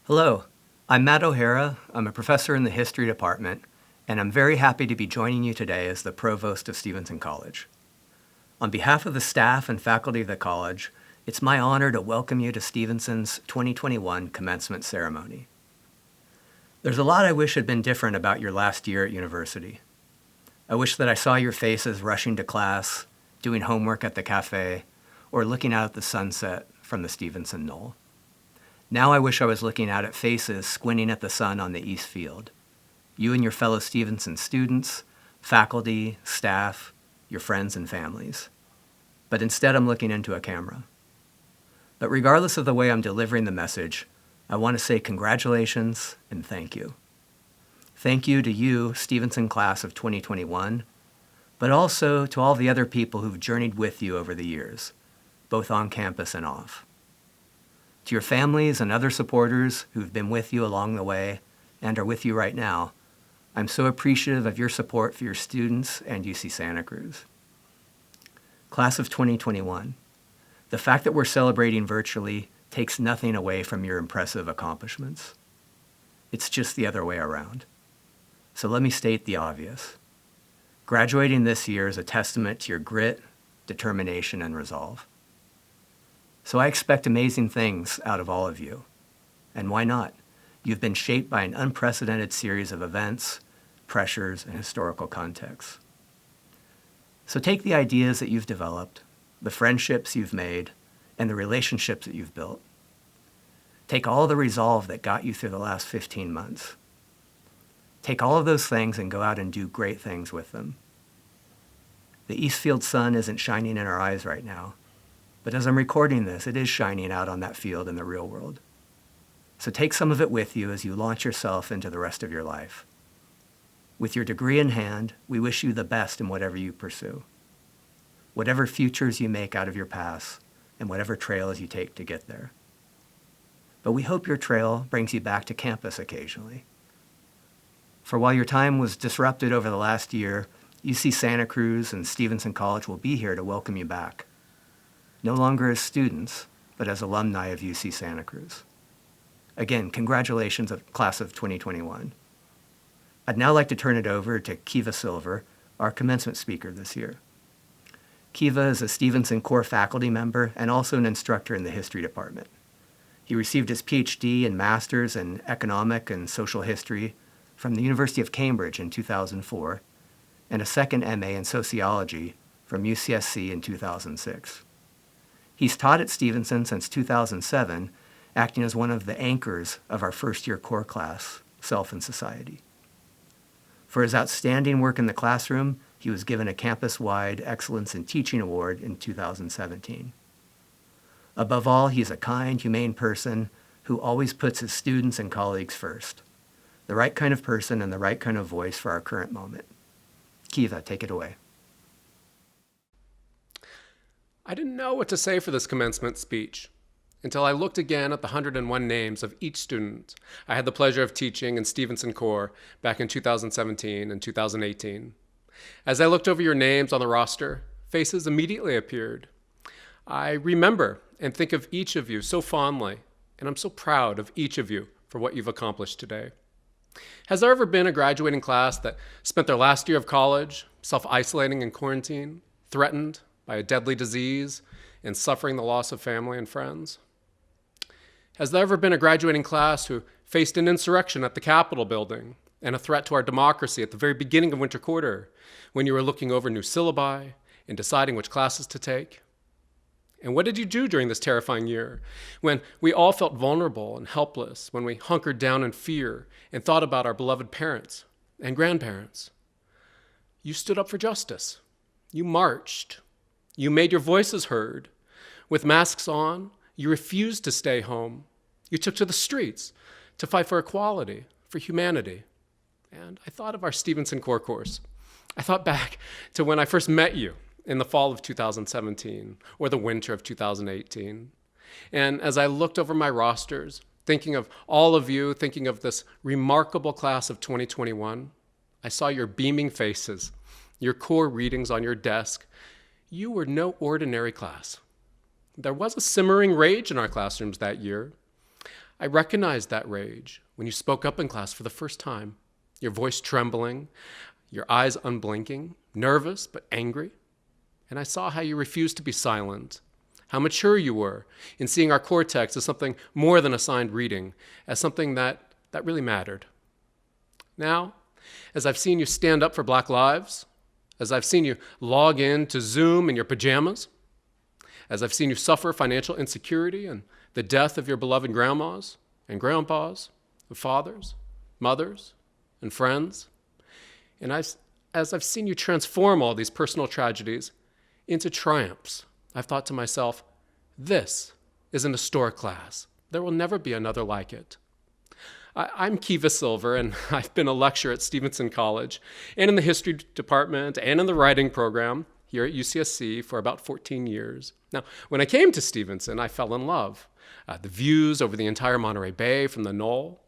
Hello, I'm Matt O'Hara. I'm a professor in the history department, and I'm very happy to be joining you today as the provost of Stevenson College. On behalf of the staff and faculty of the college, it's my honor to welcome you to Stevenson's 2021 commencement ceremony. There's a lot I wish had been different about your last year at university. I wish that I saw your faces rushing to class, doing homework at the cafe, or looking out at the sunset from the Stevenson Knoll. Now I wish I was looking out at faces squinting at the sun on the East Field. You and your fellow Stevenson students, faculty, staff, your friends and families. But instead I'm looking into a camera. But regardless of the way I'm delivering the message, I want to say congratulations and thank you. Thank you to you, Stevenson class of 2021, but also to all the other people who've journeyed with you over the years, both on campus and off. To your families and other supporters who've been with you along the way and are with you right now, I'm so appreciative of your support for your students and UC Santa Cruz. Class of 2021, the fact that we're celebrating virtually takes nothing away from your impressive accomplishments. It's just the other way around. So let me state the obvious. Graduating this year is a testament to your grit, determination, and resolve. So I expect amazing things out of all of you. And why not? You've been shaped by an unprecedented series of events, pressures, and historical contexts. So take the ideas that you've developed, the friendships you've made, and the relationships that you've built. Take all the resolve that got you through the last 15 months. Take all of those things and go out and do great things with them. The Eastfield sun isn't shining in our eyes right now, but as I'm recording this, it is shining out on that field in the real world. So take some of it with you as you launch yourself into the rest of your life. With your degree in hand, we wish you the best in whatever you pursue, whatever futures you make out of your past, and whatever trails you take to get there. But we hope your trail brings you back to campus occasionally. For while your time was disrupted over the last year, UC Santa Cruz and Stevenson College will be here to welcome you back. No longer as students, but as alumni of UC Santa Cruz. Again, congratulations, class of 2021. I'd now like to turn it over to Kiva Silver, our commencement speaker this year. Kiva is a Stevenson core faculty member and also an instructor in the history department. He received his PhD and master's in economic and social history from the University of Cambridge in 2004 and a second MA in sociology from UCSC in 2006. He's taught at Stevenson since 2007, acting as one of the anchors of our first-year core class, Self and Society. For his outstanding work in the classroom, he was given a campus-wide Excellence in Teaching Award in 2017. Above all, he's a kind, humane person who always puts his students and colleagues first. The right kind of person and the right kind of voice for our current moment. Kiva, take it away. I didn't know what to say for this commencement speech until I looked again at the 101 names of each student I had the pleasure of teaching in Stevenson Core back in 2017 and 2018. As I looked over your names on the roster, faces immediately appeared. I remember and think of each of you so fondly, and I'm so proud of each of you for what you've accomplished today. Has there ever been a graduating class that spent their last year of college self-isolating in quarantine, threatened by a deadly disease, and suffering the loss of family and friends? Has there ever been a graduating class who faced an insurrection at the Capitol building and a threat to our democracy at the very beginning of winter quarter when you were looking over new syllabi and deciding which classes to take? And what did you do during this terrifying year when we all felt vulnerable and helpless, when we hunkered down in fear and thought about our beloved parents and grandparents? You stood up for justice. You marched. You made your voices heard. With masks on, you refused to stay home. You took to the streets to fight for equality, for humanity. And I thought of our Stevenson Core course. I thought back to when I first met you in the fall of 2017 or the winter of 2018. And as I looked over my rosters, thinking of all of you, thinking of this remarkable class of 2021, I saw your beaming faces, your core readings on your desk. You were no ordinary class. There was a simmering rage in our classrooms that year. I recognized that rage when you spoke up in class for the first time, your voice trembling, your eyes unblinking, nervous but angry. And I saw how you refused to be silent, how mature you were in seeing our core text as something more than assigned reading, as something that really mattered. Now, as I've seen you stand up for Black lives, as I've seen you log in to Zoom in your pajamas, as I've seen you suffer financial insecurity and the death of your beloved grandmas and grandpas, fathers, mothers, and friends, and as I've seen you transform all these personal tragedies into triumphs, I've thought to myself, this is an historic class. There will never be another like it. I'm Kiva Silver, and I've been a lecturer at Stevenson College and in the history department and in the writing program here at UCSC for about 14 years. Now, when I came to Stevenson, I fell in love. The views over the entire Monterey Bay from the Knoll,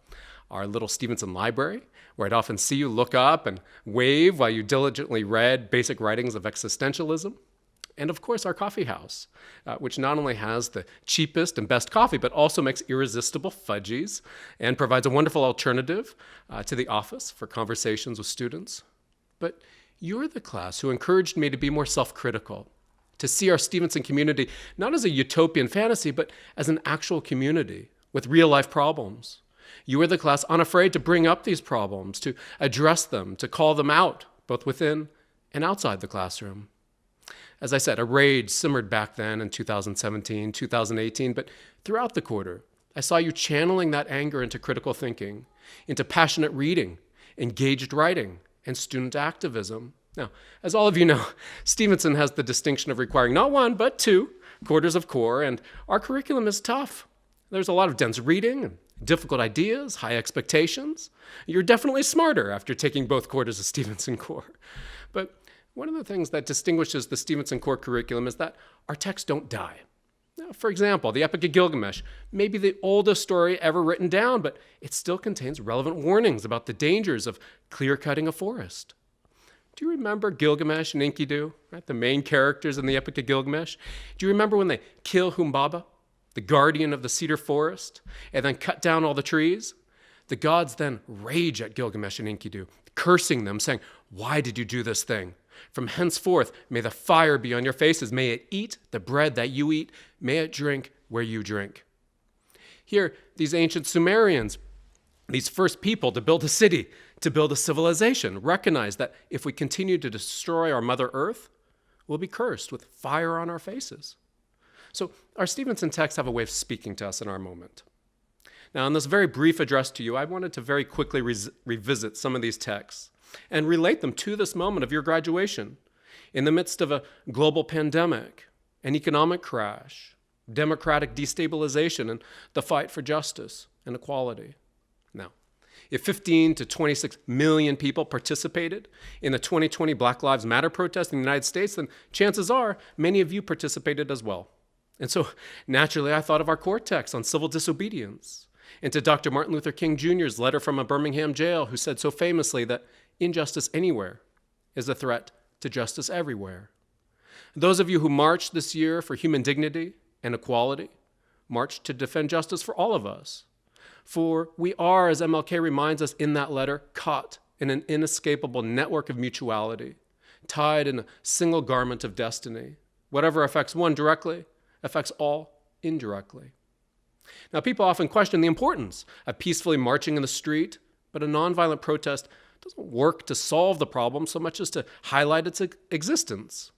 our little Stevenson library, where I'd often see you look up and wave while you diligently read basic writings of existentialism. And of course, our coffee house, which not only has the cheapest and best coffee, but also makes irresistible fudgies and provides a wonderful alternative to the office for conversations with students. But you're the class who encouraged me to be more self-critical, to see our Stevenson community not as a utopian fantasy, but as an actual community with real-life problems. You were the class unafraid to bring up these problems, to address them, to call them out, both within and outside the classroom. As I said, a rage simmered back then in 2017, 2018, but throughout the quarter, I saw you channeling that anger into critical thinking, into passionate reading, engaged writing, and student activism. Now, as all of you know, Stevenson has the distinction of requiring not one, but 2 quarters of core, and our curriculum is tough. There's a lot of dense reading, difficult ideas, high expectations. You're definitely smarter after taking both quarters of Stevenson core. But one of the things that distinguishes the Stevenson core curriculum is that our texts don't die. Now, for example, the Epic of Gilgamesh may be the oldest story ever written down, but it still contains relevant warnings about the dangers of clear-cutting a forest. Do you remember Gilgamesh and Enkidu, right? The main characters in the Epic of Gilgamesh? Do you remember when they kill Humbaba, the guardian of the cedar forest, and then cut down all the trees? The gods then rage at Gilgamesh and Enkidu, cursing them, saying, "Why did you do this thing? From henceforth, may the fire be on your faces. May it eat the bread that you eat. May it drink where you drink." Here, these ancient Sumerians, these first people to build a city, to build a civilization, recognize that if we continue to destroy our Mother Earth, we'll be cursed with fire on our faces. So our Stevenson texts have a way of speaking to us in our moment. Now, in this very brief address to you, I wanted to very quickly revisit some of these texts and relate them to this moment of your graduation in the midst of a global pandemic, an economic crash, democratic destabilization, and the fight for justice and equality. Now, if 15 to 26 million people participated in the 2020 Black Lives Matter protest in the United States, then chances are many of you participated as well. And so naturally, I thought of our core text on civil disobedience, and to Dr. Martin Luther King Jr.'s letter from a Birmingham jail, who said so famously that injustice anywhere is a threat to justice everywhere. Those of you who marched this year for human dignity and equality marched to defend justice for all of us. For we are, as MLK reminds us in that letter, caught in an inescapable network of mutuality, tied in a single garment of destiny. Whatever affects one directly affects all indirectly. Now, people often question the importance of peacefully marching in the street, but a nonviolent protest doesn't work to solve the problem so much as to highlight its existence.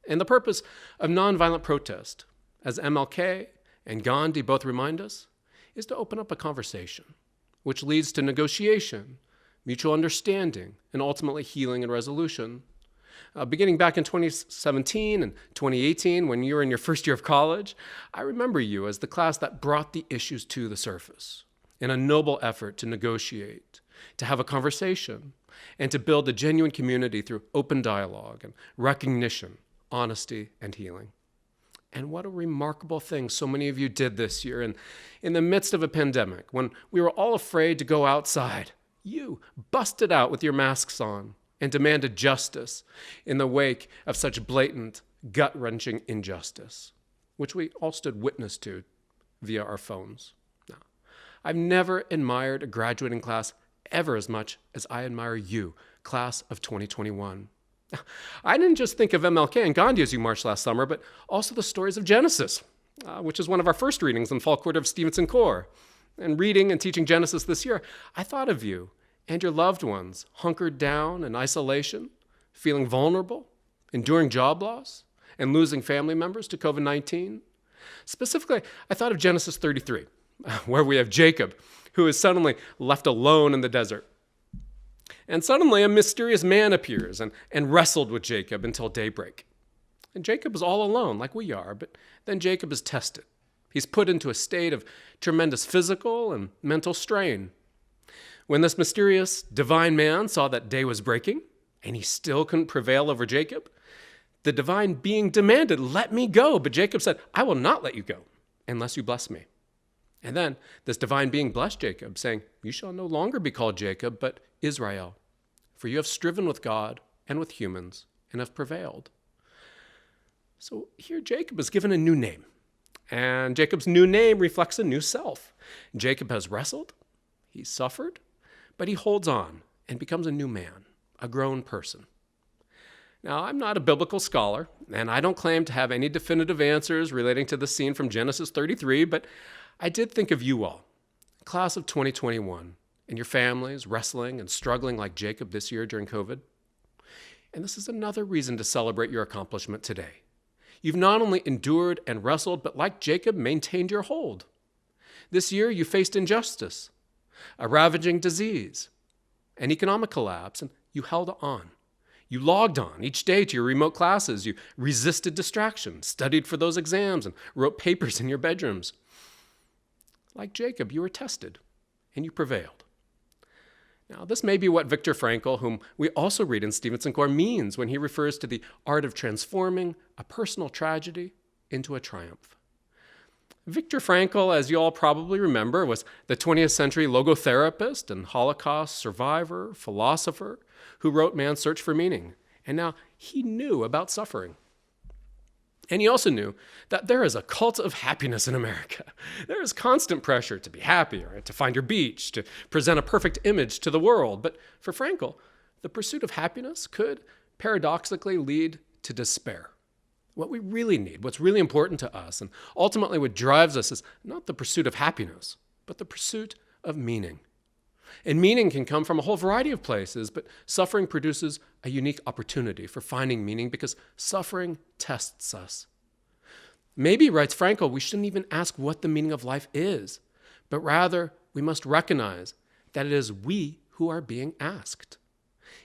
And the purpose of nonviolent protest, as MLK and Gandhi both remind us, is to open up a conversation, which leads to negotiation, mutual understanding, and ultimately healing and resolution. Beginning back in 2017 and 2018, when you were in your first year of college, I remember you as the class that brought the issues to the surface in a noble effort to negotiate, to have a conversation, and to build a genuine community through open dialogue and recognition, honesty, and healing. And what a remarkable thing so many of you did this year. And in the midst of a pandemic, when we were all afraid to go outside, you busted out with your masks on and demanded justice in the wake of such blatant, gut-wrenching injustice, which we all stood witness to via our phones. Now, I've never admired a graduating class ever as much as I admire you, class of 2021. I didn't just think of MLK and Gandhi as you marched last summer, but also the stories of Genesis, which is one of our first readings in fall quarter of Stevenson College. And reading and teaching Genesis this year, I thought of you and your loved ones hunkered down in isolation, feeling vulnerable, enduring job loss, and losing family members to COVID-19. Specifically, I thought of Genesis 33, where we have Jacob, who is suddenly left alone in the desert. And suddenly a mysterious man appears and wrestled with Jacob until daybreak. And Jacob is all alone, like we are, but then Jacob is tested. He's put into a state of tremendous physical and mental strain. When this mysterious divine man saw that day was breaking, and he still couldn't prevail over Jacob, the divine being demanded, "Let me go." But Jacob said, "I will not let you go unless you bless me." And then this divine being blessed Jacob, saying, "You shall no longer be called Jacob, but Israel, for you have striven with God and with humans and have prevailed." So here Jacob is given a new name. And Jacob's new name reflects a new self. Jacob has wrestled, he's suffered, but he holds on and becomes a new man, a grown person. Now, I'm not a biblical scholar, and I don't claim to have any definitive answers relating to the scene from Genesis 33, but I did think of you all, class of 2021, and your families wrestling and struggling like Jacob this year during COVID. And this is another reason to celebrate your accomplishment today. You've not only endured and wrestled, but like Jacob, maintained your hold. This year, you faced injustice, a ravaging disease, an economic collapse, and you held on. You logged on each day to your remote classes. You resisted distraction, studied for those exams, and wrote papers in your bedrooms. Like Jacob, you were tested, and you prevailed. Now, this may be what Viktor Frankl, whom we also read in Stevenson College, means when he refers to the art of transforming a personal tragedy into a triumph. Viktor Frankl, as you all probably remember, was the 20th century logotherapist and Holocaust survivor, philosopher, who wrote Man's Search for Meaning. And now he knew about suffering. And he also knew that there is a cult of happiness in America. There is constant pressure to be happy, or to find your beach, to present a perfect image to the world. But for Frankl, the pursuit of happiness could paradoxically lead to despair. What we really need, what's really important to us, and ultimately what drives us is not the pursuit of happiness, but the pursuit of meaning. And meaning can come from a whole variety of places, but suffering produces a unique opportunity for finding meaning because suffering tests us. Maybe, writes Frankl, we shouldn't even ask what the meaning of life is, but rather we must recognize that it is we who are being asked.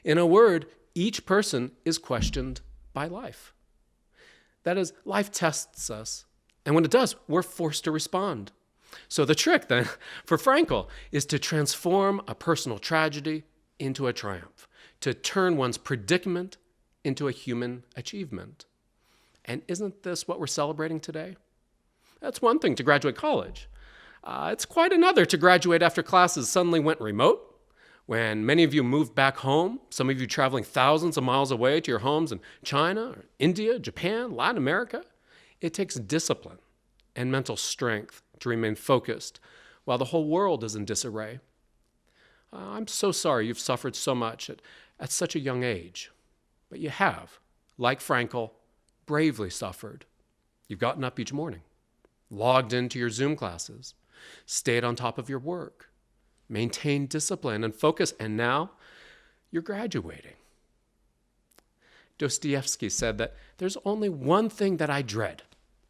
In a word, each person is questioned by life. That is, life tests us, and when it does, we're forced to respond. So the trick then for Frankl is to transform a personal tragedy into a triumph, to turn one's predicament into a human achievement. And isn't this what we're celebrating today? That's one thing to graduate college. It's quite another to graduate after classes suddenly went remote, when many of you moved back home, some of you traveling thousands of miles away to your homes in China, or India, Japan, Latin America. It takes discipline and mental strength to remain focused while the whole world is in disarray. I'm so sorry you've suffered so much at such a young age, but you have, like Frankl, bravely suffered. You've gotten up each morning, logged into your Zoom classes, stayed on top of your work, maintained discipline and focus, and now you're graduating. Dostoevsky said that there's only one thing that I dread,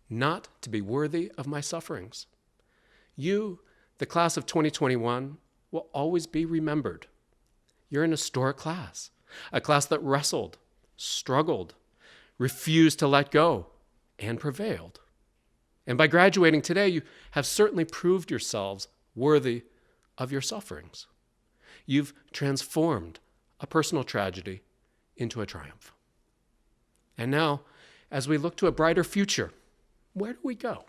not to be worthy of my sufferings. You, the class of 2021, will always be remembered. You're an historic class, a class that wrestled, struggled, refused to let go, and prevailed. And by graduating today, you have certainly proved yourselves worthy of your sufferings. You've transformed a personal tragedy into a triumph. And now, as we look to a brighter future, where do we go?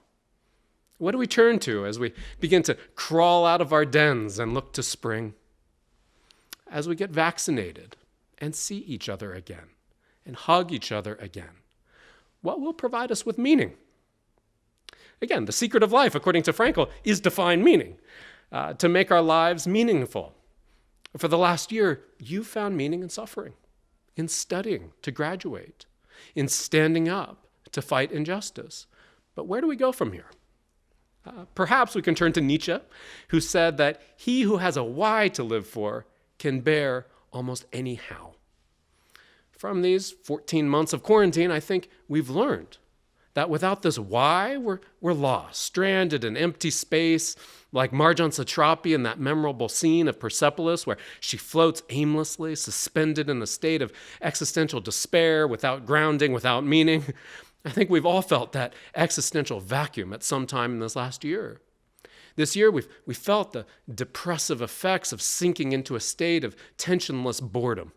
What do we turn to as we begin to crawl out of our dens and look to spring? As we get vaccinated and see each other again and hug each other again, what will provide us with meaning? Again, the secret of life, according to Frankl, is to find meaning. to make our lives meaningful. For the last year, you found meaning in suffering, in studying to graduate, in standing up to fight injustice. But where do we go from here? Perhaps we can turn to Nietzsche, who said that he who has a why to live for can bear almost any how. From these 14 months of quarantine, I think we've learned that without this why, we're lost, stranded in empty space, like Marjan Satrapi in that memorable scene of Persepolis where she floats aimlessly, suspended in a state of existential despair, without grounding, without meaning. I think we've all felt that existential vacuum at some time in this last year. This year, we felt the depressive effects of sinking into a state of tensionless boredom.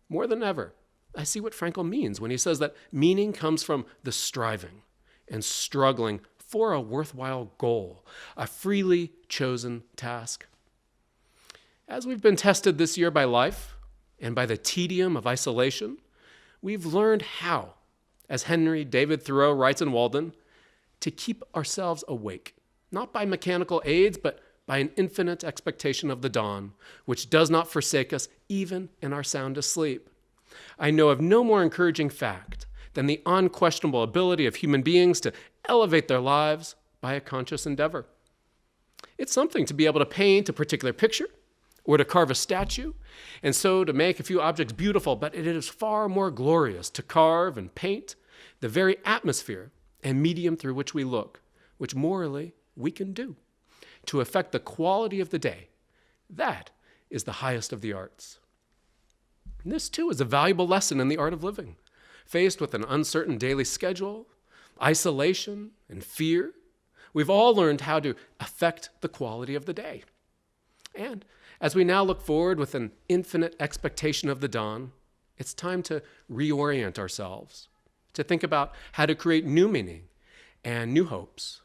More than ever, I see what Frankl means when he says that meaning comes from the striving and struggling for a worthwhile goal, a freely chosen task. As we've been tested this year by life and by the tedium of isolation, we've learned how, as Henry David Thoreau writes in Walden, to keep ourselves awake, not by mechanical aids, but by an infinite expectation of the dawn, which does not forsake us even in our soundest sleep. I know of no more encouraging fact than the unquestionable ability of human beings to elevate their lives by a conscious endeavor. It's something to be able to paint a particular picture or to carve a statue, and so to make a few objects beautiful, but it is far more glorious to carve and paint the very atmosphere and medium through which we look, which morally we can do, to affect the quality of the day. That is the highest of the arts. And this, too, is a valuable lesson in the art of living. Faced with an uncertain daily schedule, isolation, and fear, we've all learned how to affect the quality of the day. And as we now look forward with an infinite expectation of the dawn, it's time to reorient ourselves, to think about how to create new meaning and new hopes.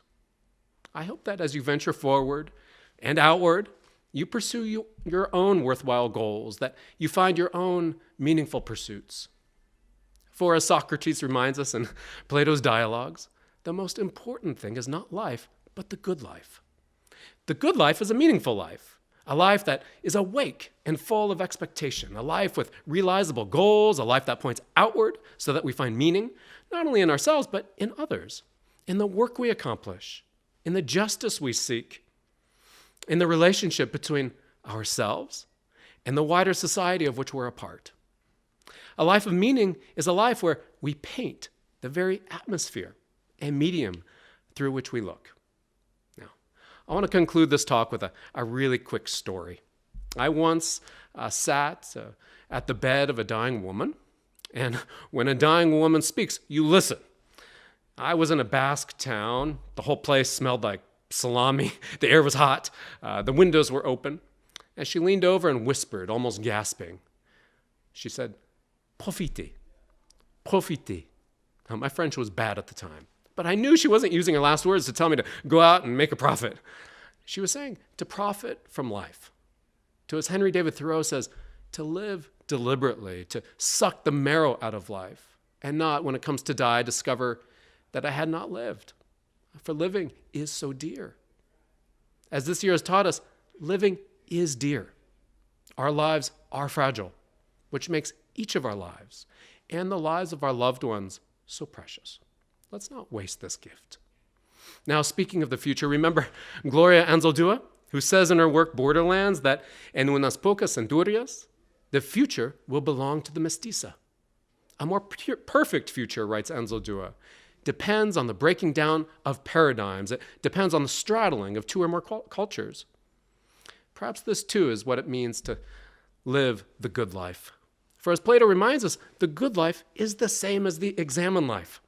I hope that as you venture forward and outward, you pursue your own worthwhile goals, that you find your own meaningful pursuits. For as Socrates reminds us in Plato's dialogues, the most important thing is not life, but the good life. The good life is a meaningful life, a life that is awake and full of expectation, a life with realizable goals, a life that points outward so that we find meaning, not only in ourselves, but in others, in the work we accomplish, in the justice we seek, in the relationship between ourselves and the wider society of which we're a part. A life of meaning is a life where we paint the very atmosphere and medium through which we look. Now, I want to conclude this talk with a really quick story. I once sat at the bed of a dying woman, and when a dying woman speaks, you listen. I was in a Basque town. The whole place smelled like salami. The air was hot. The windows were open. As she leaned over and whispered, almost gasping, she said, "Profitez, profitez." Now, my French was bad at the time, but I knew she wasn't using her last words to tell me to go out and make a profit. She was saying to profit from life. To, as Henry David Thoreau says, to live deliberately, to suck the marrow out of life, and not, when it comes to die, discover that I had not lived. For living is so dear. As this year has taught us, living is dear. Our lives are fragile, which makes each of our lives and the lives of our loved ones so precious. Let's not waste this gift. Now, speaking of the future, remember Gloria Anzaldúa, who says in her work Borderlands that en unas pocas centurias, the future will belong to the mestiza. A more perfect future, writes Anzaldúa, depends on the breaking down of paradigms. It depends on the straddling of two or more cultures. Perhaps this too is what it means to live the good life. For as Plato reminds us, the good life is the same as the examined life.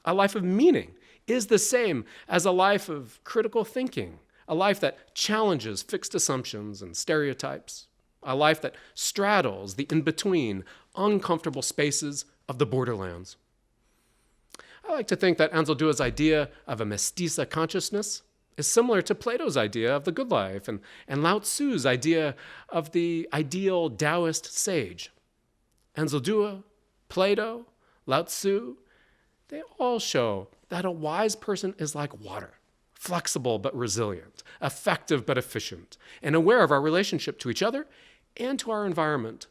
A life of meaning is the same as a life of critical thinking, a life that challenges fixed assumptions and stereotypes, a life that straddles the in-between, uncomfortable spaces of the borderlands. I like to think that Anzaldúa's idea of a mestiza consciousness is similar to Plato's idea of the good life and Lao Tzu's idea of the ideal Taoist sage. Anzaldúa, Plato, Lao Tzu, they all show that a wise person is like water, flexible but resilient, effective but efficient, and aware of our relationship to each other and to our environment.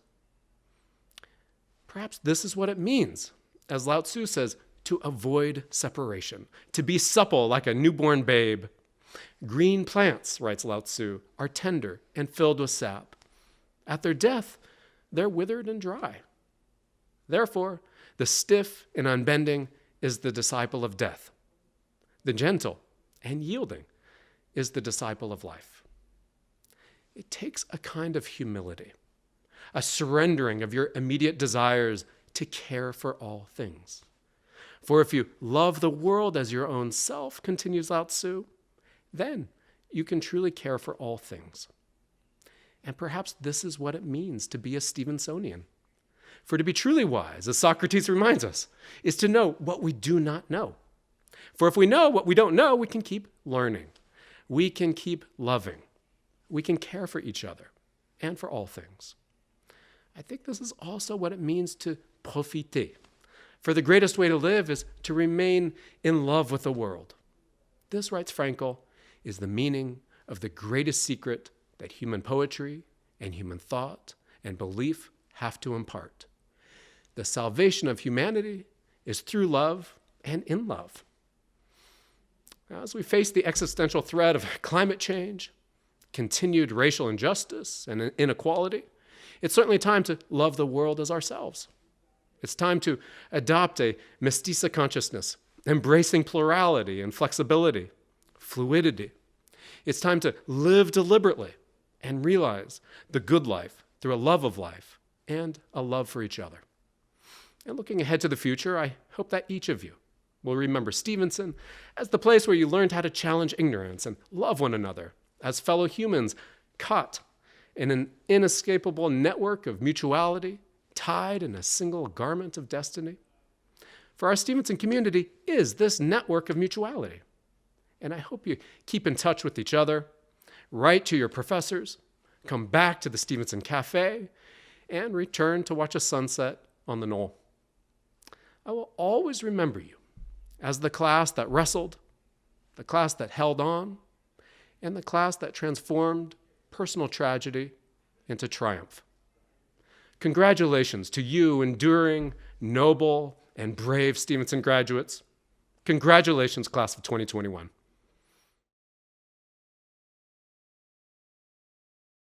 Perhaps this is what it means, as Lao Tzu says, to avoid separation, to be supple like a newborn babe. Green plants, writes Lao Tzu, are tender and filled with sap. At their death, they're withered and dry. Therefore, the stiff and unbending is the disciple of death. The gentle and yielding is the disciple of life. It takes a kind of humility, a surrendering of your immediate desires to care for all things. For if you love the world as your own self, continues Lao Tzu, then you can truly care for all things. And perhaps this is what it means to be a Stevensonian. For to be truly wise, as Socrates reminds us, is to know what we do not know. For if we know what we don't know, we can keep learning. We can keep loving. We can care for each other and for all things. I think this is also what it means to profiter. For the greatest way to live is to remain in love with the world. This, writes Frankl, is the meaning of the greatest secret that human poetry and human thought and belief have to impart. The salvation of humanity is through love and in love. Now, as we face the existential threat of climate change, continued racial injustice and inequality, it's certainly time to love the world as ourselves. It's time to adopt a mestiza consciousness, embracing plurality and flexibility, fluidity. It's time to live deliberately and realize the good life through a love of life and a love for each other. And looking ahead to the future, I hope that each of you will remember Stevenson as the place where you learned how to challenge ignorance and love one another as fellow humans caught in an inescapable network of mutuality, tied in a single garment of destiny. For our Stevenson community is this network of mutuality. And I hope you keep in touch with each other, write to your professors, come back to the Stevenson Cafe, and return to watch a sunset on the knoll. I will always remember you as the class that wrestled, the class that held on, and the class that transformed personal tragedy into triumph. Congratulations to you, enduring, noble, and brave Stevenson graduates. Congratulations, class of 2021.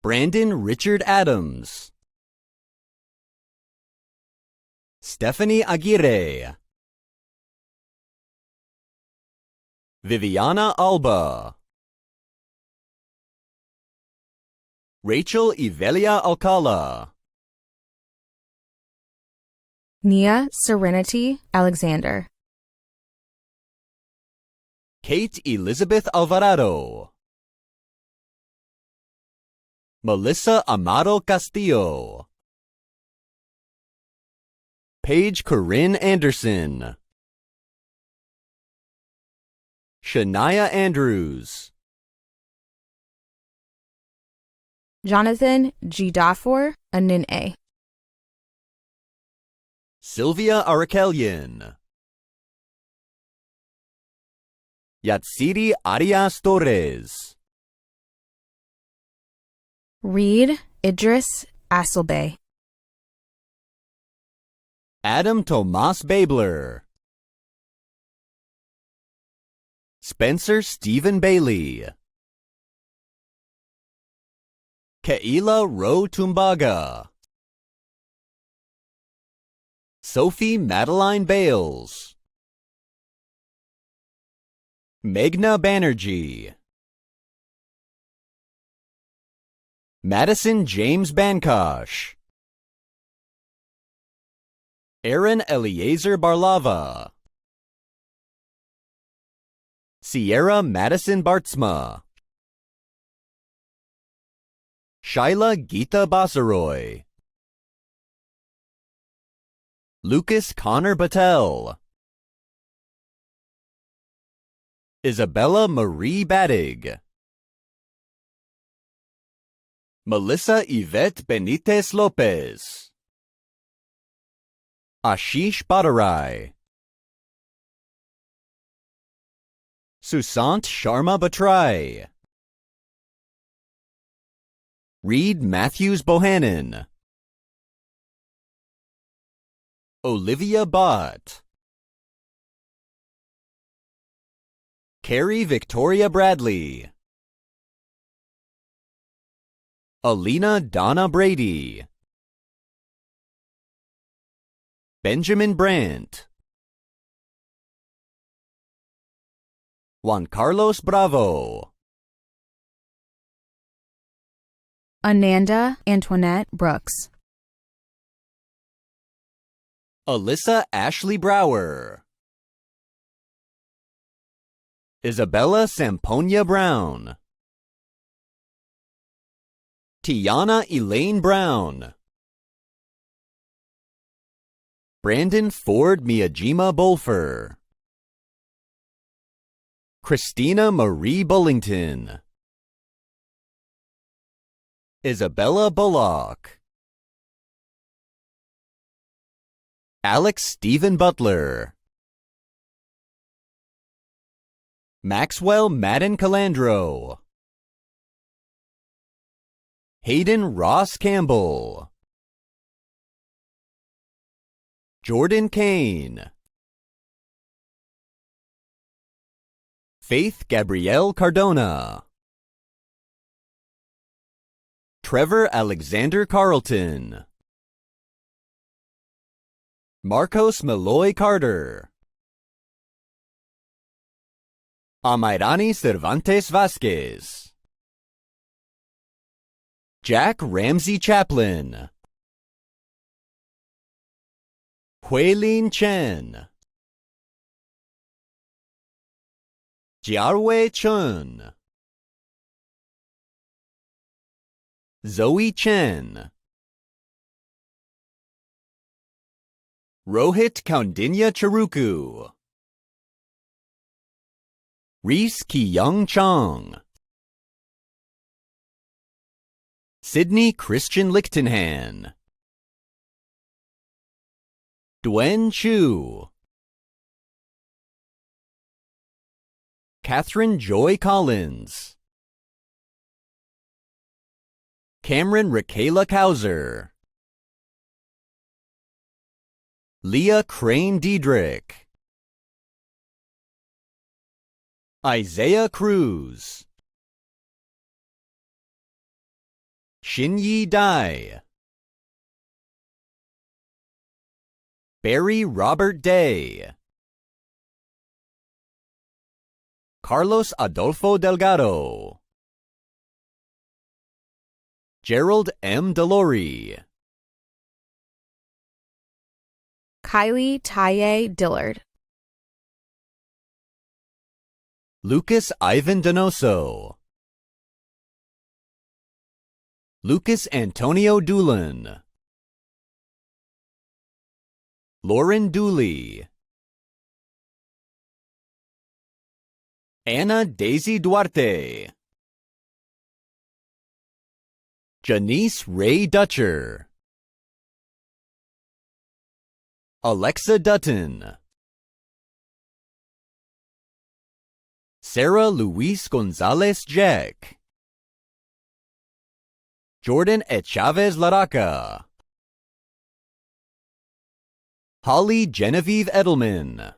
Brandon Richard Adams, Stephanie Aguirre, Viviana Alba, Rachel Ivelia Alcala, Nia Serenity Alexander, Kate Elizabeth Alvarado, Melissa Amado Castillo, Paige Corinne Anderson, Shania Andrews, Jonathan G. Dafour Anine, Sylvia Arakelian, Yatsiri Arias Torres, Reed Idris Asselbay, Adam Tomas Babler, Spencer Stephen Bailey, Keila Ro Tumbaga, Sophie Madeline Bales, Meghna Banerjee, Madison James Bankosh, Aaron Eliezer Barlava, Sierra Madison Bartsma, Shaila Geeta Basaroy, Lucas Connor Battelle, Isabella Marie Badig, Melissa Yvette Benitez Lopez, Ashish Badarai, Susant Sharma Batrai. Reed Matthews Bohannon. Olivia Bott. Carrie Victoria Bradley. Alina Donna Brady. Benjamin Brandt. Juan Carlos Bravo. Ananda Antoinette Brooks. Alyssa Ashley Brower. Isabella Samponia Brown. Tiana Elaine Brown. Brandon Ford Miyajima Bolfer. Christina Marie Bullington. Isabella Bullock. Alex Stephen Butler. Maxwell Madden Calandro. Hayden Ross Campbell. Jordan Kane. Faith Gabrielle Cardona. Trevor Alexander Carlton. Marcos Meloy Carter. Amairani Cervantes Vasquez. Jack Ramsey Chaplin. Huilin Chen. Jiarwei Chun. Zoe Chen. Rohit Kaundinya Charuku. Reese Ki-young Chong. Sydney Christian Lichtenhan. Duen Chu. Catherine Joy Collins. Cameron Rakayla Kauser. Leah Crane Diedrich. Isaiah Cruz. Shinyi Dai. Barry Robert Day. Carlos Adolfo Delgado. Gerald M. Delory. Kylie Taye Dillard. Lucas Ivan Donoso. Lucas Antonio Doolan. Lauren Dooley. Anna Daisy Duarte. Janice Ray Dutcher. Alexa Dutton. Sarah Luis Gonzalez Jack. Jordan Chavez Laraca. Holly Genevieve Edelman.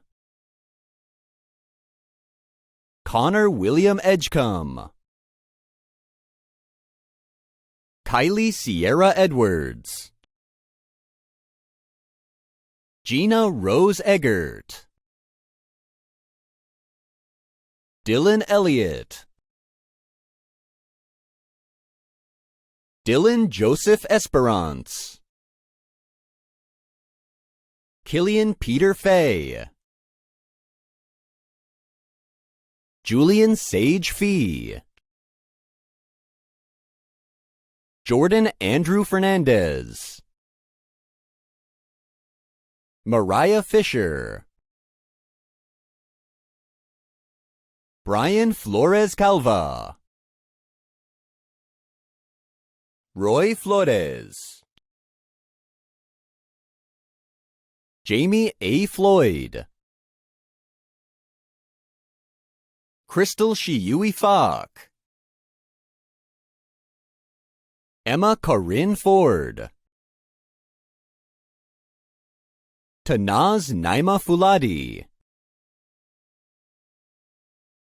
Connor William Edgecombe. Kylie Sierra Edwards. Gina Rose Eggert. Dylan Elliott. Dylan Joseph Esperance. Killian Peter Fay. Julian Sage Fee. Jordan Andrew Fernandez. Mariah Fisher. Brian Flores Calva. Roy Flores. Jamie A. Floyd. Crystal Shiyui Falk, Emma Corinne Ford, Tanaz Naima Fuladi,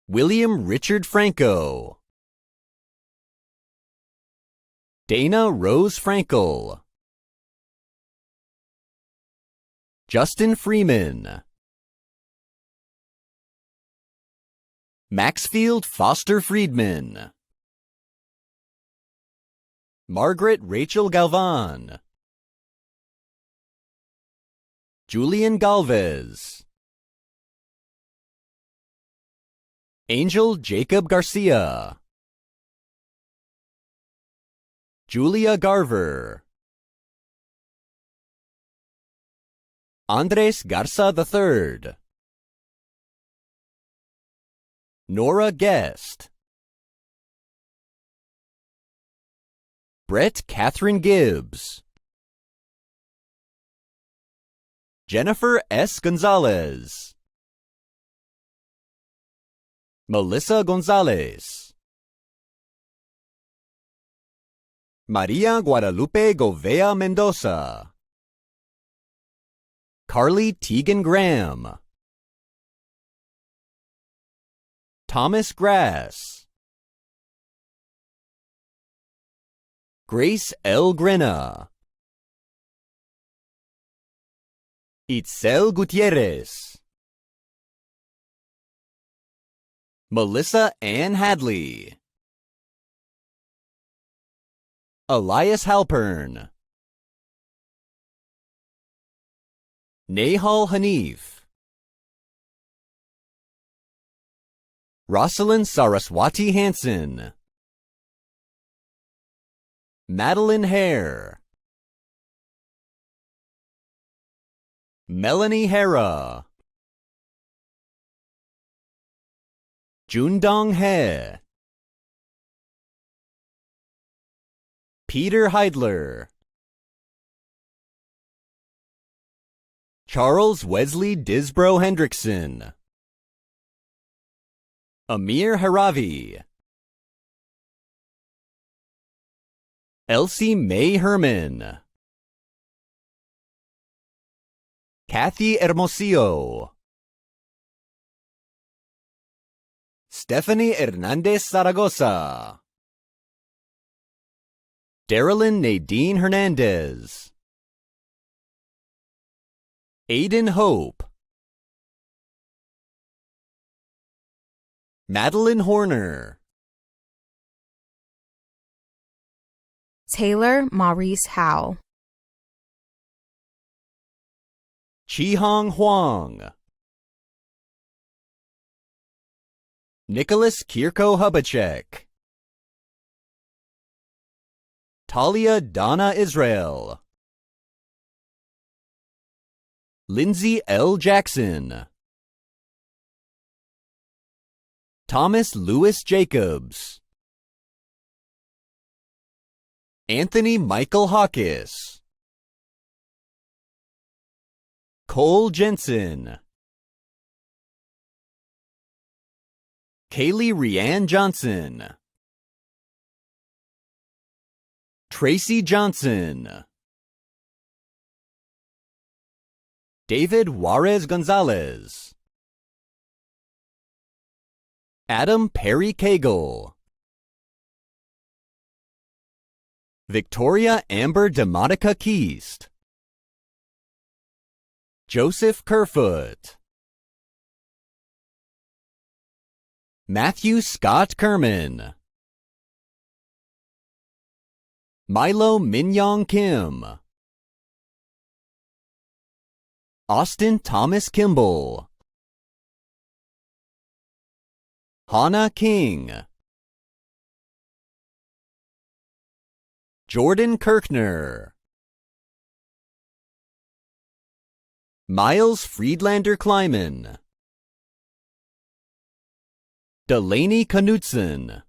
William Richard Franco, Dana Rose Frankl, Justin Freeman, Maxfield Foster Friedman, Margaret Rachel Galvan, Julian Galvez, Angel Jacob Garcia, Julia Garver, Andres Garza III, Nora Guest, Brett Catherine Gibbs, Jennifer S. Gonzalez, Melissa Gonzalez, Maria Guadalupe Govea Mendoza, Carly Teagan Graham, Thomas Grass, Grace L. Grena, Itzel Gutierrez, Melissa Ann Hadley, Elias Halpern, Nahal Hanif, Rosalind Saraswati Hansen, Madeline Hare, Melanie Hera, Jundong He, Peter Heidler, Charles Wesley Disbrow Hendrickson, Amir Haravi, Elsie Mae Herman, Kathy Hermosillo, Stephanie Hernandez Zaragoza, Darylyn Nadine Hernandez, Aiden Hope, Madeline Horner, Taylor Maurice Howe, Chi-Hong Huang, Nicholas Kirko Hubachek, Talia Donna Israel, Lindsay L. Jackson, Thomas Lewis Jacobs, Anthony Michael Hawkes, Cole Jensen, Kaylee Rianne Johnson, Tracy Johnson, David Juarez Gonzalez, Adam Perry Cagle, Victoria Amber DeMonica Keast, Joseph Kerfoot, Matthew Scott Kerman, Milo Minyong Kim, Austin Thomas Kimball, Hannah King, Jordan Kirkner, Miles Friedlander Kleiman, Delaney Knutson,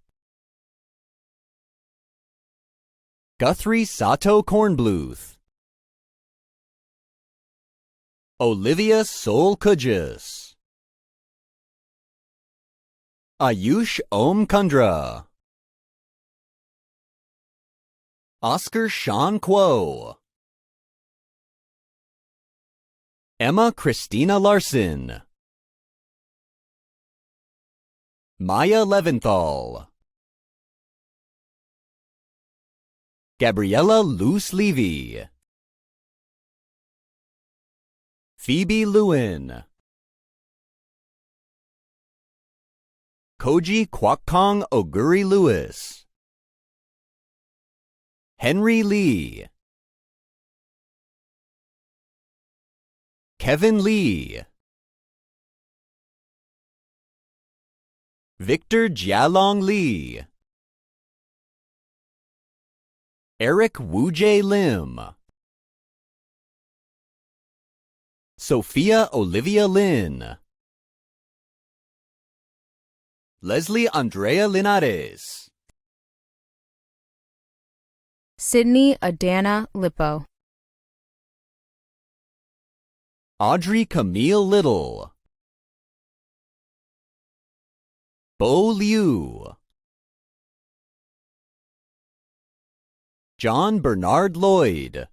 Guthrie Sato Kornbluth, Olivia Sol Kudjus, Ayush Om Kundra. Oscar Sean Kuo. Emma Christina Larson. Maya Leventhal. Gabriella Luce Levy. Phoebe Lewin. Koji Kwakong Oguri Lewis. Henry Lee. Kevin Lee. Victor Jialong Lee. Eric Woojay Lim. Sophia Olivia Lin. Leslie Andrea Linares. Sydney Adana Lippo. Audrey Camille Little. Bo Liu. John Bernard Lloyd.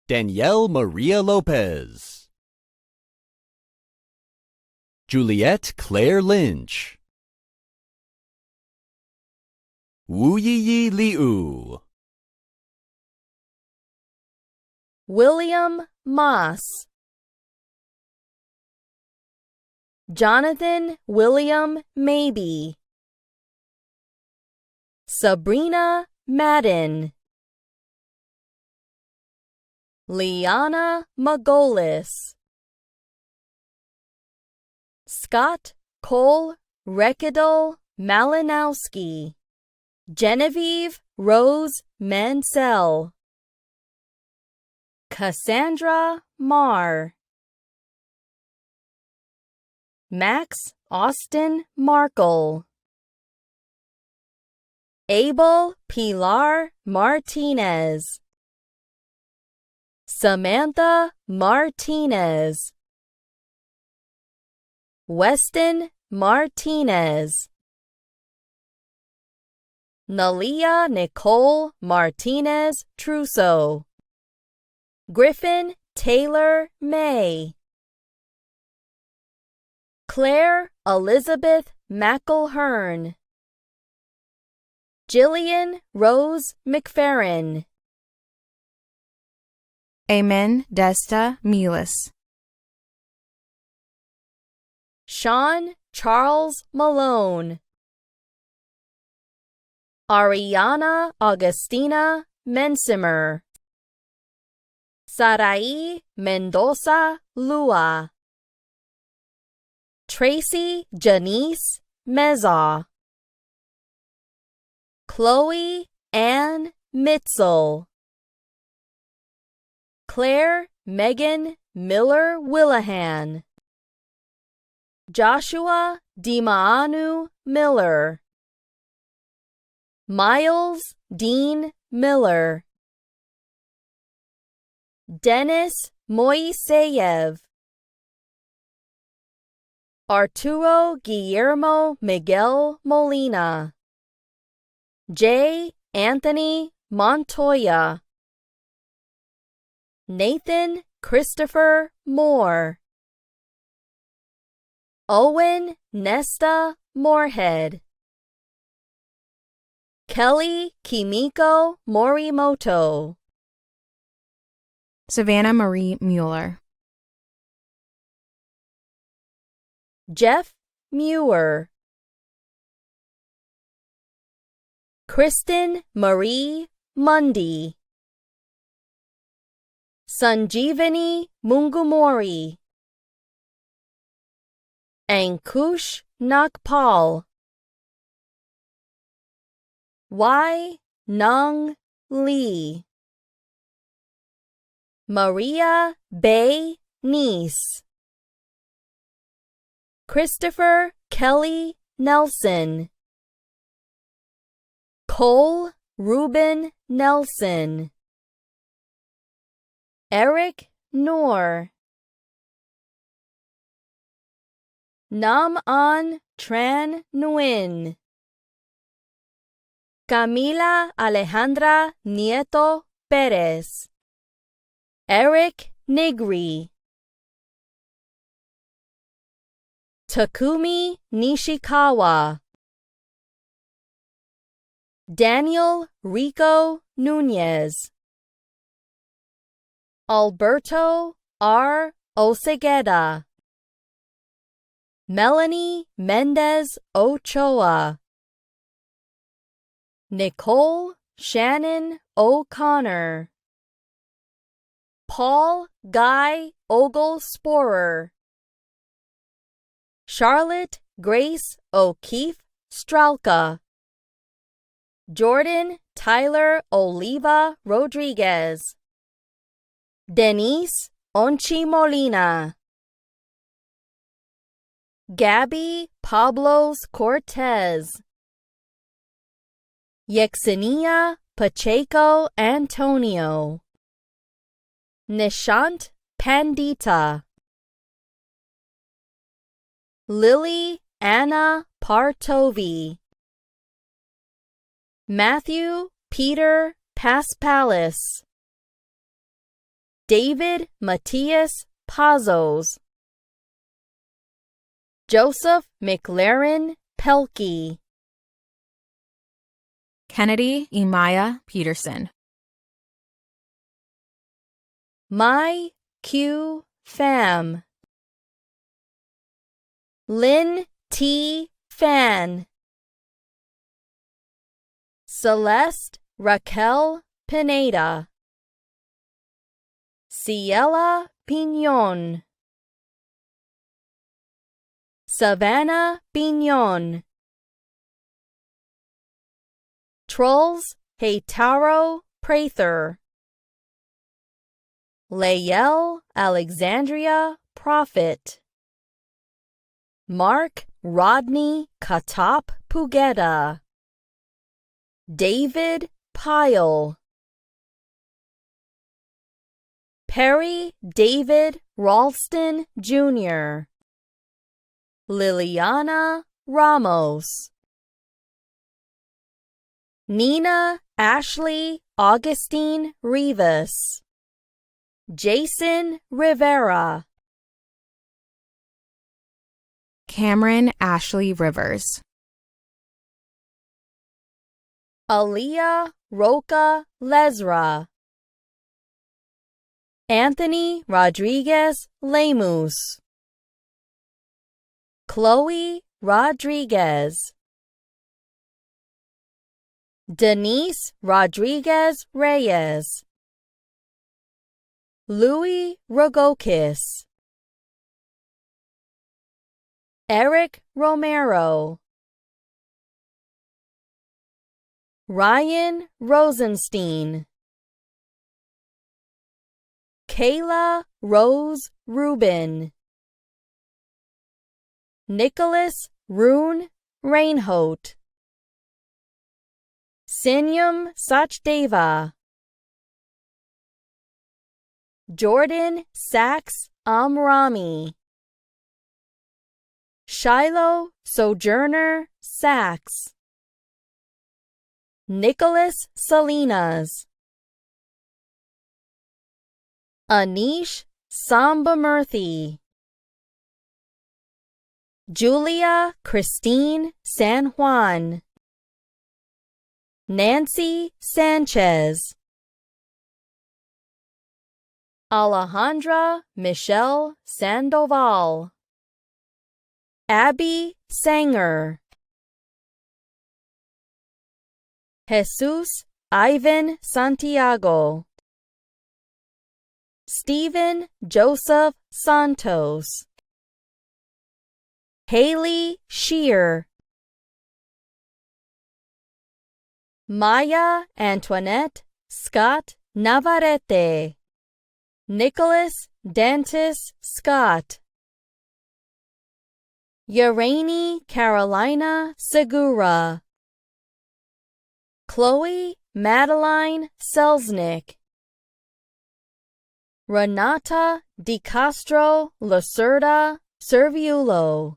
Danielle Maria Lopez. Juliette Claire Lynch. Wu Yi Liu. William Moss. Jonathan William Maybe. Sabrina Madden. Liana Magolis. Scott Cole Rekidal Malinowski. Genevieve Rose Mansell. Cassandra Marr. Max Austin Markle. Abel Pilar Martinez. Samantha Martinez. Weston Martinez. Nalia Nicole Martinez Trusso. Griffin Taylor May. Claire Elizabeth McElhern. Jillian Rose McFerrin. Amen Desta Milas. Sean Charles Malone. Ariana Augustina Mensimer. Sarai Mendoza Lua. Tracy Janice Meza. Chloe Ann Mitzel. Claire Megan Miller Willahan. Joshua Dimaanu Miller. Miles Dean Miller. Dennis Moiseyev. Arturo Guillermo Miguel Molina. J. Anthony Montoya. Nathan Christopher Moore. Owen Nesta Moorhead. Kelly Kimiko Morimoto. Savannah Marie Mueller. Jeff Muir. Kristen Marie Mundy. Sanjeevani Mungumori. Ankush Nagpal. Y. Nung Lee. Maria Bay Niece. Christopher Kelly Nelson. Cole Reuben Nelson. Eric Noor. Nam An Tran Nguyen. Camila Alejandra Nieto Perez. Eric Nigri. Takumi Nishikawa. Daniel Rico Nunez. Alberto R. Osegueda. Melanie Mendez Ochoa. Nicole Shannon O'Connor. Paul Guy Ogle-Sporer. Charlotte Grace O'Keefe Stralka. Jordan Tyler Oliva Rodriguez. Denise Onchi Molina. Gabby Pablos Cortez. Yexenia Pacheco Antonio. Nishant Pandita. Lily Anna Partovi. Matthew Peter Paspalis. David Matthias Pazos. Joseph McLaren Pelkey. Kennedy Imaya Peterson. My Q Pham. Lynn T. Fan. Celeste Raquel Pineda. Ciela Piñon. Savannah Piñon. Trolls Heitaro Prather. Layel Alexandria Prophet. Mark Rodney Katop Pugeda. David Pyle. Perry David Ralston Jr. Liliana Ramos. Nina Ashley Augustine Rivas. Jason Rivera. Cameron Ashley Rivers. Aliyah Roca Lezra. Anthony Rodriguez Lemus. Chloe Rodriguez. Denise Rodriguez Reyes. Louis Rogokis. Eric Romero. Ryan Rosenstein. Kayla Rose Rubin. Nicholas Rune Reinholt. Sinyam Sachdeva. Jordan Sachs Amrami. Shiloh Sojourner Sachs. Nicholas Salinas. Anish Sambamurthy. Julia Christine San Juan. Nancy Sanchez. Alejandra Michelle Sandoval. Abby Sanger. Jesus Ivan Santiago. Stephen Joseph Santos. Haley Shear. Maya Antoinette Scott Navarrete. Nicholas Dantis Scott. Urani Carolina Segura. Chloe Madeline Selznick. Renata Di Castro Lacerda Serviulo.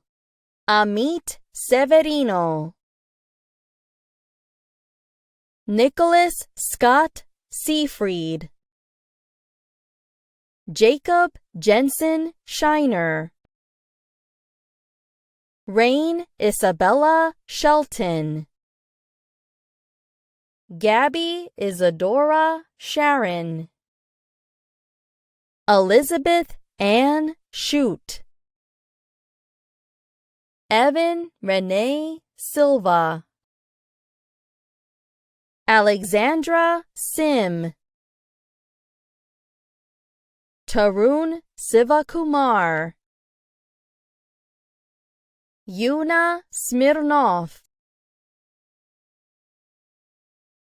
Amit Severino, Nicholas Scott Seafried, Jacob Jensen Shiner, Rain Isabella Shelton, Gabby Isadora Sharon, Elizabeth Ann Shute, Evan Renee Silva, Alexandra Sim, Tarun Sivakumar, Yuna Smirnov,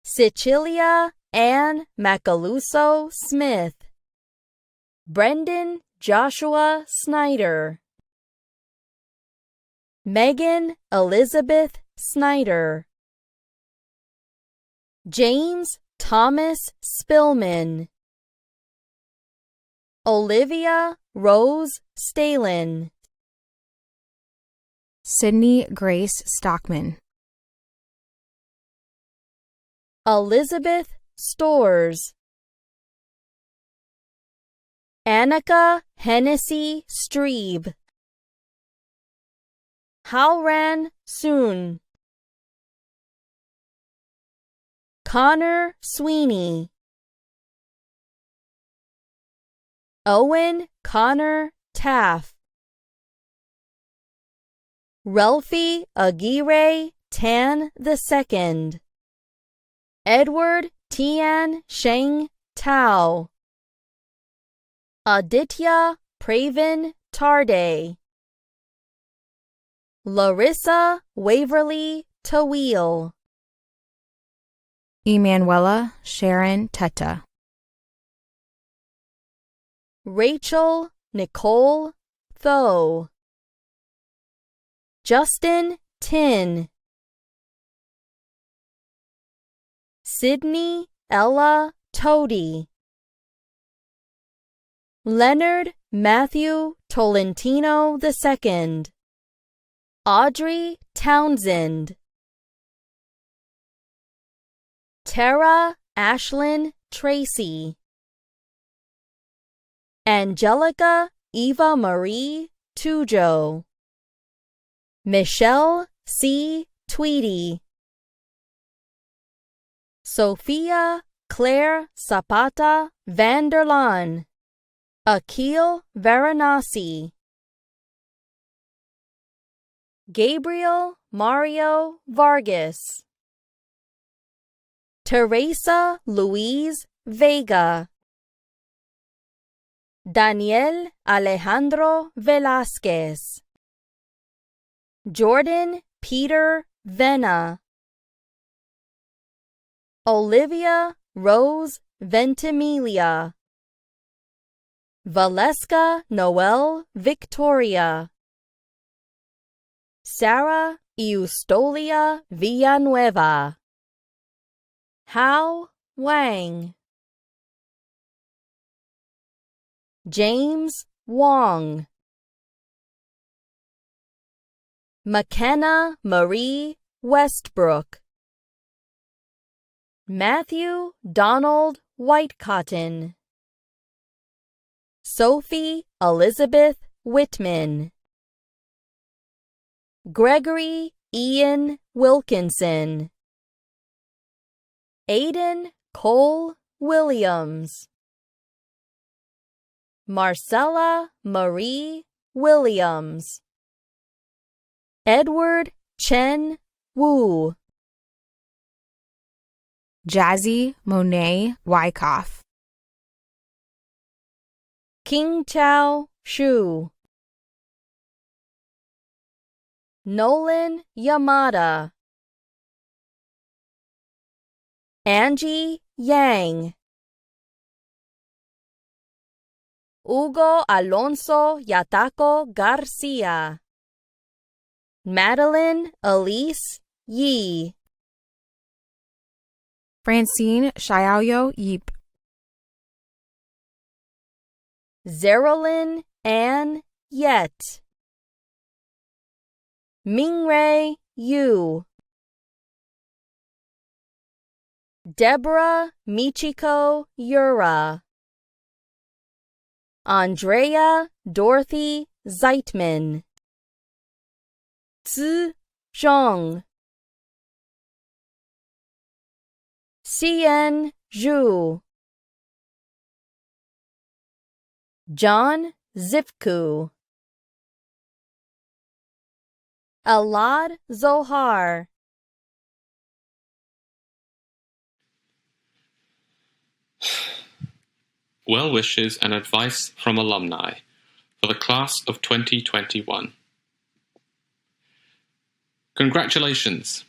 Cecilia Ann Macaluso Smith, Brendan Joshua Snyder, Megan Elizabeth Snyder, James Thomas Spillman, Olivia Rose Stalin, Sydney Grace Stockman, Elizabeth Stores, Annika Hennessy Streeb, Halran Soon, Connor Sweeney, Owen Connor Taff, Ralphie Aguirre Tan II, Edward Tian Sheng Tao, Aditya Praven Tarde, Larissa Waverly Tawil, Emanuela Sharon Teta, Rachel Nicole Tho, Justin Tin, Sydney Ella Toady, Leonard Matthew Tolentino II, Audrey Townsend, Tara Ashlyn Tracy, Angelica Eva Marie Tujo, Michelle C. Tweedy, Sophia Claire Zapata Vanderlaan, Akil Varanasi, Gabriel Mario Vargas, Teresa Louise Vega, Daniel Alejandro Velázquez, Jordan Peter Vena, Olivia Rose Ventimiglia, Valeska Noel Victoria, Sarah Eustolia Villanueva, Hao Wang, James Wong, McKenna Marie Westbrook, Matthew Donald Whitecotton, Sophie Elizabeth Whitman, Gregory Ian Wilkinson, Aiden Cole Williams, Marcella Marie Williams, Edward Chen Wu, Jazzy Monet Wyckoff, King Chao Shu, Nolan Yamada, Angie Yang, Hugo Alonso Yataco Garcia, Madeline Elise Yi, Francine Xiaoyo Yip, Zerolyn Ann Yet, Mingray Yu, Deborah Michiko Yura, Andrea Dorothy Zeitman, Zi Zhong, Xian Zhu, John Zivku, Alad Zohar, Well wishes and advice from alumni for the class of 2021. Congratulations!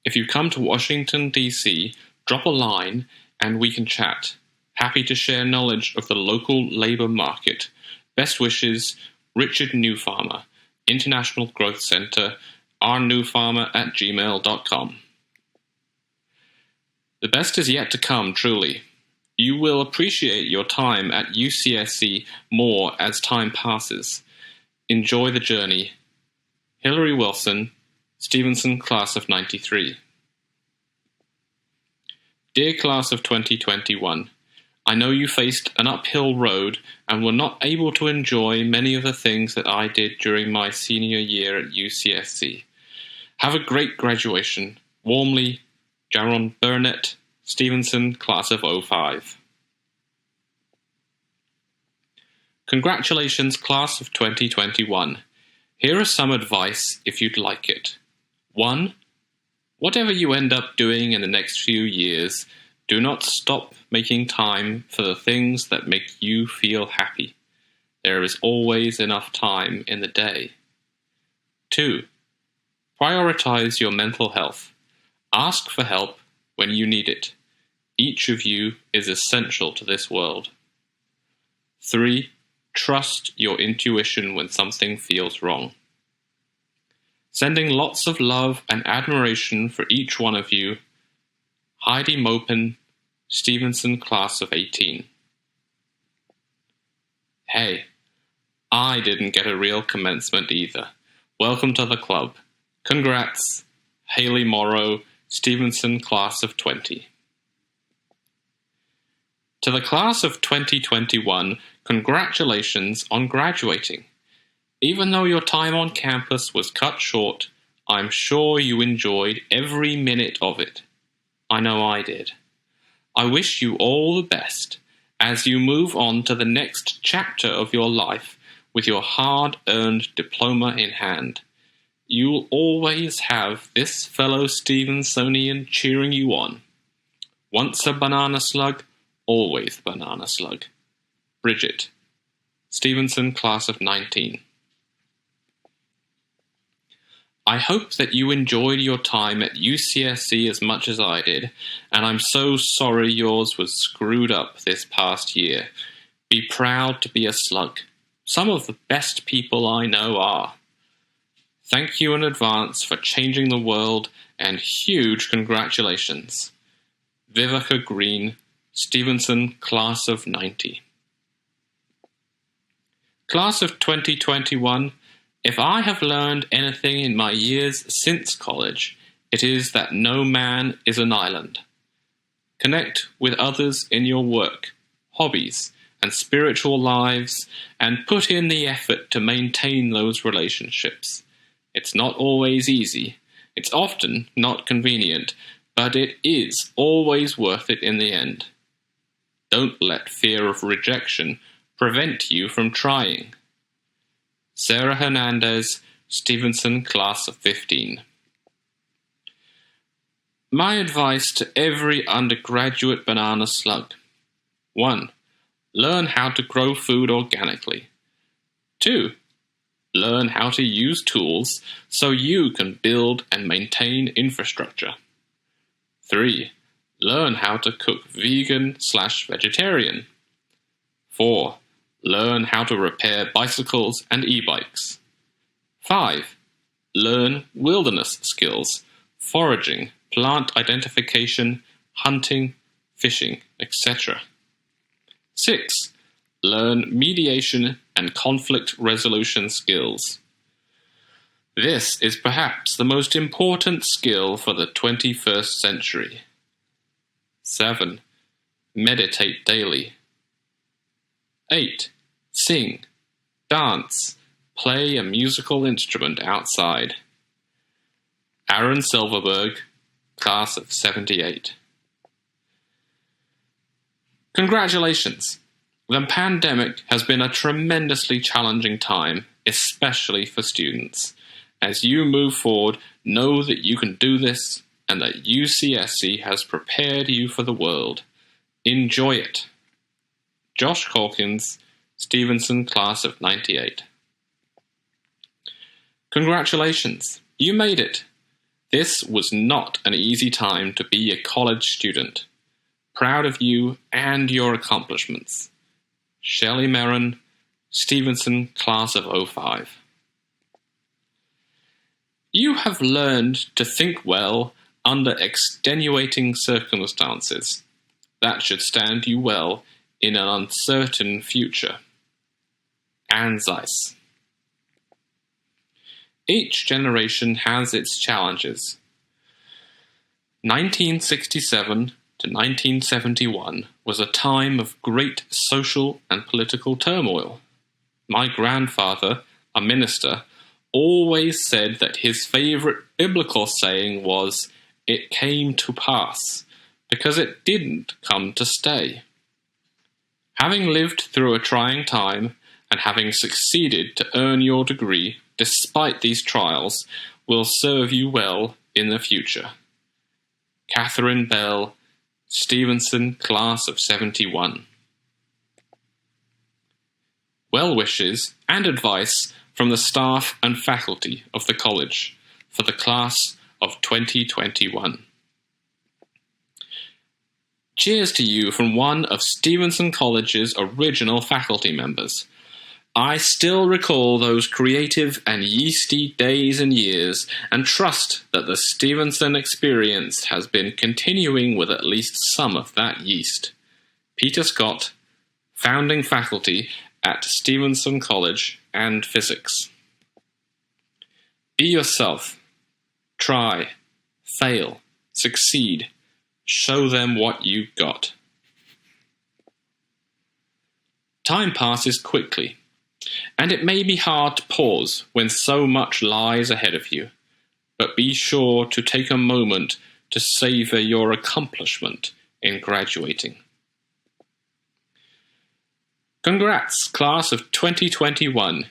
If you come to Washington, D.C., drop a line and we can chat. Happy to share knowledge of the local labor market. Best wishes, Richard Newfarmer, International Growth Center, rnewfarmer@gmail.com. The best is yet to come, truly. You will appreciate your time at UCSC more as time passes. Enjoy the journey. Hillary Wilson, Stevenson Class of 93. Dear Class of 2021, I know you faced an uphill road and were not able to enjoy many of the things that I did during my senior year at UCSC. Have a great graduation. Warmly, Jaron Burnett, Stevenson, Class of 05. Congratulations, Class of 2021. Here is some advice if you'd like it. 1. Whatever you end up doing in the next few years, do not stop making time for the things that make you feel happy. There is always enough time in the day. 2. Prioritize your mental health. Ask for help when you need it. Each of you is essential to this world. 3. Trust your intuition when something feels wrong. Sending lots of love and admiration for each one of you. Heidi Mopin, Stevenson Class of 18. Hey, I didn't get a real commencement either. Welcome to the club. Congrats, Haley Morrow, Stevenson Class of 20. To the Class of 2021, congratulations on graduating. Even though your time on campus was cut short, I'm sure you enjoyed every minute of it. I know I did. I wish you all the best as you move on to the next chapter of your life with your hard-earned diploma in hand. You'll always have this fellow Stevensonian cheering you on. Once a banana slug, always banana slug. Bridget, Stevenson Class of 19. I hope that you enjoyed your time at UCSC as much as I did, and I'm so sorry yours was screwed up this past year. Be proud to be a slug. Some of the best people I know are. Thank you in advance for changing the world, and huge congratulations. Vivica Green, Stevenson Class of 90. Class of 2021, if I have learned anything in my years since college, it is that no man is an island. Connect with others in your work, hobbies, and spiritual lives, and put in the effort to maintain those relationships. It's not always easy. It's often not convenient, but it is always worth it in the end. Don't let fear of rejection prevent you from trying. Sarah Hernandez, Stevenson Class of 15. My advice to every undergraduate banana slug. 1. Learn how to grow food organically. 2. Learn how to use tools so you can build and maintain infrastructure. 3. Learn how to cook vegan/vegetarian. 4. Learn how to repair bicycles and e-bikes. 5. Learn wilderness skills, foraging, plant identification, hunting, fishing, etc. 6. Learn mediation and conflict resolution skills. This is perhaps the most important skill for the 21st century. 7. Meditate daily. 8. Sing, dance, play a musical instrument outside. Aaron Silverberg, class of 78. Congratulations! The pandemic has been a tremendously challenging time, especially for students. As you move forward, know that you can do this and that UCSC has prepared you for the world. Enjoy it. Josh Calkins, Stevenson, class of 98. Congratulations, you made it. This was not an easy time to be a college student. Proud of you and your accomplishments. Shelley Merrin, Stevenson, class of 05. You have learned to think well under extenuating circumstances. That should stand you well in an uncertain future. Anne Zeiss. Each generation has its challenges. 1967 to 1971 was a time of great social and political turmoil. My grandfather, a minister, always said that his favorite biblical saying was, "It came to pass," because it didn't come to stay. Having lived through a trying time and having succeeded to earn your degree despite these trials will serve you well in the future. Catherine Bell, Stevenson, class of 71. Well wishes and advice from the staff and faculty of the college for the class of 2021. Cheers to you from one of Stevenson College's original faculty members. I still recall those creative and yeasty days and years, and trust that the Stevenson experience has been continuing with at least some of that yeast. Peter Scott, founding faculty at Stevenson College and Physics. Be yourself. Try, fail, succeed. Show them what you've got. Time passes quickly, and it may be hard to pause when so much lies ahead of you, but be sure to take a moment to savor your accomplishment in graduating. Congrats, class of 2021.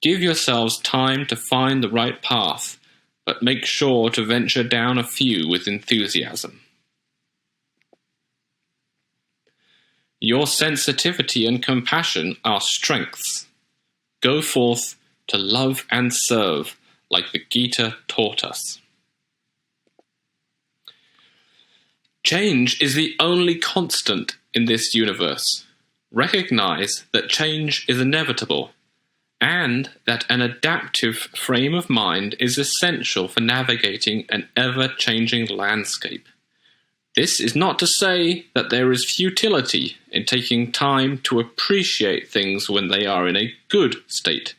Give yourselves time to find the right path, but make sure to venture down a few with enthusiasm. Your sensitivity and compassion are strengths. Go forth to love and serve like the Gita taught us. Change is the only constant in this universe. Recognize that change is inevitable and that an adaptive frame of mind is essential for navigating an ever-changing landscape. This is not to say that there is futility in taking time to appreciate things when they are in a good state.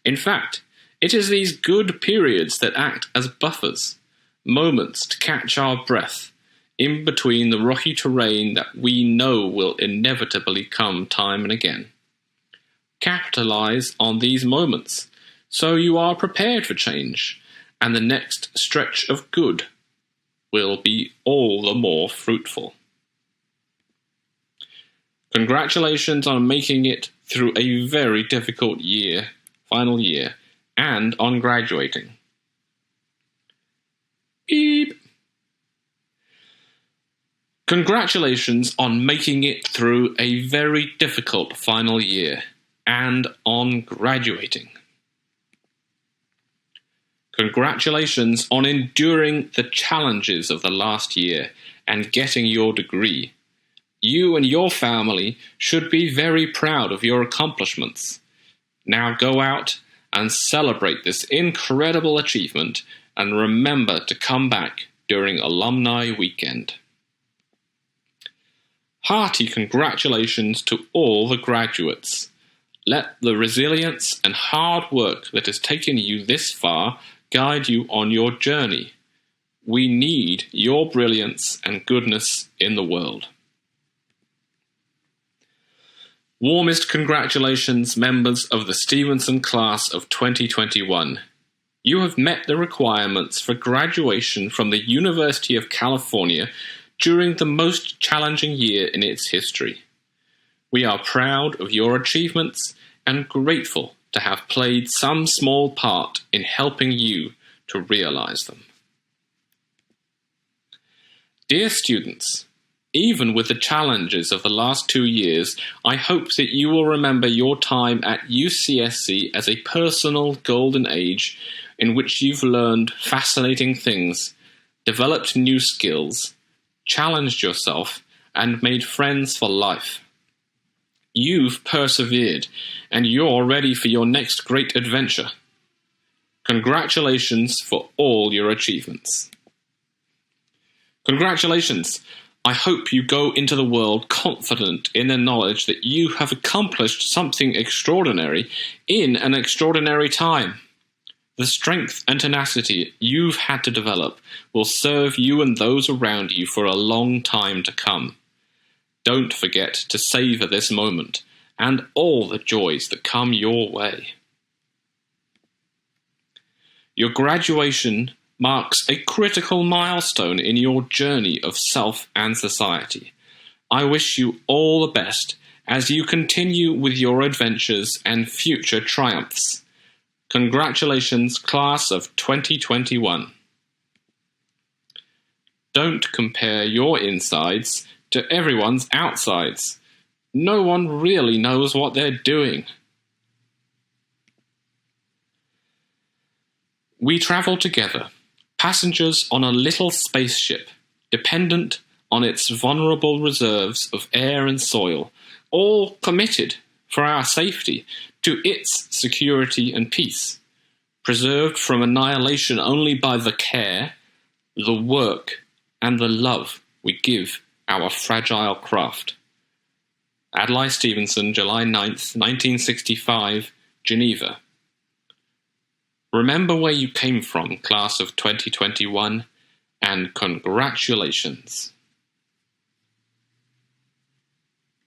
In fact, it is these good periods that act as buffers, moments to catch our breath, in between the rocky terrain that we know will inevitably come time and again. Capitalize on these moments, so you are prepared for change, and the next stretch of good will be all the more fruitful. Congratulations on making it through a very difficult year, final year, and on graduating. Beep. Congratulations on making it through a very difficult final year and on graduating. Congratulations on enduring the challenges of the last year and getting your degree. You and your family should be very proud of your accomplishments. Now go out and celebrate this incredible achievement and remember to come back during Alumni Weekend. Hearty congratulations to all the graduates. Let the resilience and hard work that has taken you this far guide you on your journey. We need your brilliance and goodness in the world. Warmest congratulations, members of the Stevenson class of 2021. You have met the requirements for graduation from the University of California during the most challenging year in its history. We are proud of your achievements and grateful to have played some small part in helping you to realize them. Dear students, even with the challenges of the last 2 years, I hope that you will remember your time at UCSC as a personal golden age in which you've learned fascinating things, developed new skills, challenged yourself, and made friends for life. You've persevered, and you're ready for your next great adventure. Congratulations for all your achievements. Congratulations! I hope you go into the world confident in the knowledge that you have accomplished something extraordinary in an extraordinary time. The strength and tenacity you've had to develop will serve you and those around you for a long time to come. Don't forget to savor this moment and all the joys that come your way. Your graduation marks a critical milestone in your journey of self and society. I wish you all the best as you continue with your adventures and future triumphs. Congratulations, class of 2021. Don't compare your insides to everyone's outsides. No one really knows what they're doing. We travel together, passengers on a little spaceship, dependent on its vulnerable reserves of air and soil, all committed for our safety to its security and peace, preserved from annihilation only by the care, the work, and the love we give our fragile craft. Adlai Stevenson, July 9th, 1965, Geneva. Remember where you came from, class of 2021, and congratulations.